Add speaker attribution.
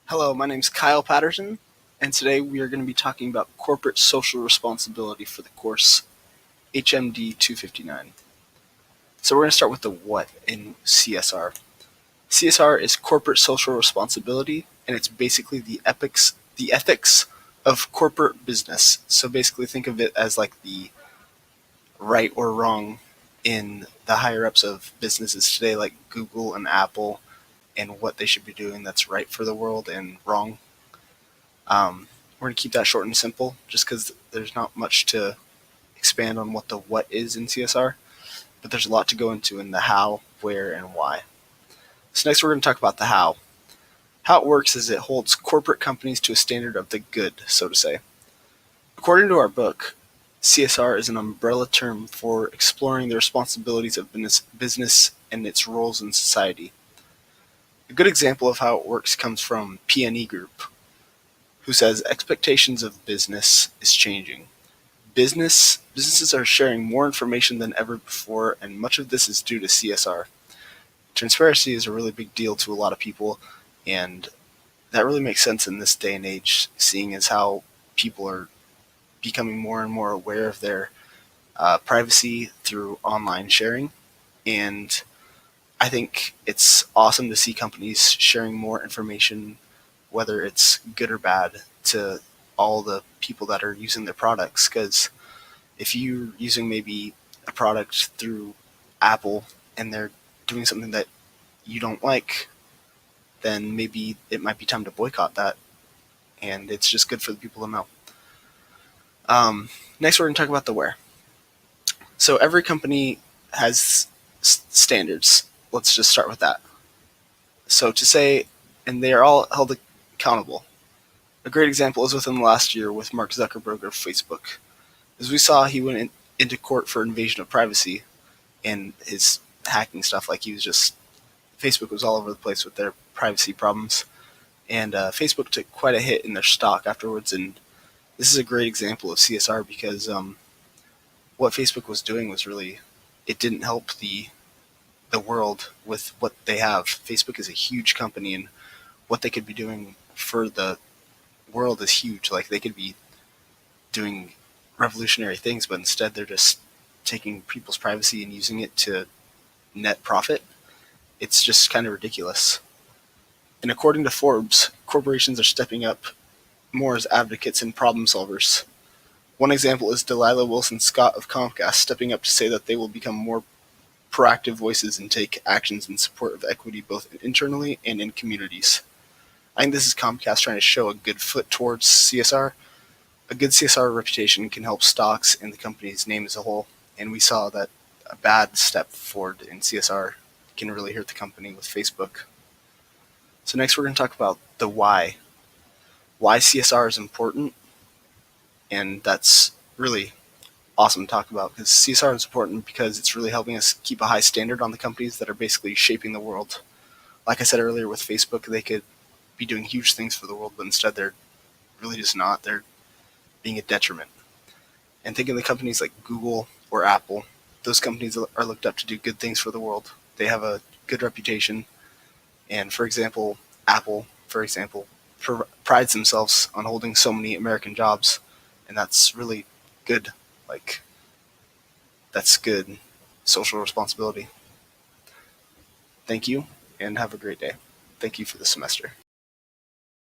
Speaker 1: Hello, my name is Kyle Patterson, and today we are going to be talking about corporate social responsibility for the course HMD 259. So we're going to start with the what in CSR. CSR is corporate social responsibility, and it's basically the ethics of corporate business. So basically think of it as like the right or wrong in the higher ups of businesses today, like Google and Apple, and what they should be doing that's right for the world and wrong. We're going to keep that short and simple just because there's not much to expand on what the what is in CSR, but there's a lot to go into in the how, where, and why. So next we're going to talk about the how. How it works is it holds corporate companies to a standard of the good, so to say. According to our book, CSR is an umbrella term for exploring the responsibilities of business and its roles in society. A good example of how it works comes from P&E Group, who says expectations of business is changing. Businesses are sharing more information than ever before, and much of this is due to CSR. Transparency is a really big deal to a lot of people, and that really makes sense in this day and age, seeing as how people are becoming more and more aware of their privacy through online sharing. And I think it's awesome to see companies sharing more information, whether it's good or bad, to all the people that are using their products. Because if you're using maybe a product through Apple and they're doing something that you don't like, then maybe it might be time to boycott that. And it's just good for the people to know. Next, we're going to talk about the where. So every company has standards. Let's just start with that. So to say, and they are all held accountable. A great example is within the last year with Mark Zuckerberg of Facebook. As we saw, he went into court for invasion of privacy and his hacking stuff. Like Facebook was all over the place with their privacy problems, and Facebook took quite a hit in their stock afterwards. And this is a great example of CSR because what Facebook was doing was really, it didn't help the world with what they have. Facebook is a huge company, and what they could be doing for the world is huge. Like they could be doing revolutionary things, but instead they're just taking people's privacy and using it to net profit. It's just kind of ridiculous. And according to Forbes, corporations are stepping up more as advocates and problem solvers. One example is Delilah Wilson Scott of Comcast stepping up to say that they will become more proactive voices and take actions in support of equity both internally and in communities. I think this is Comcast trying to show a good foot towards CSR. A good CSR reputation can help stocks and the company's name as a whole, and we saw that a bad step forward in CSR can really hurt the company with Facebook. So next we're going to talk about the why. Why CSR is important, and that's really awesome to talk about because CSR is important because it's really helping us keep a high standard on the companies that are basically shaping the world. Like I said earlier with Facebook, they could be doing huge things for the world, but instead they're really just not. They're being a detriment. And think of the companies like Google or Apple. Those companies are looked up to do good things for the world. They have a good reputation. And for example, Apple, for example, prides themselves on holding so many American jobs. And that's really good. Like, that's good social responsibility. Thank you, and have a great day. Thank you for the semester.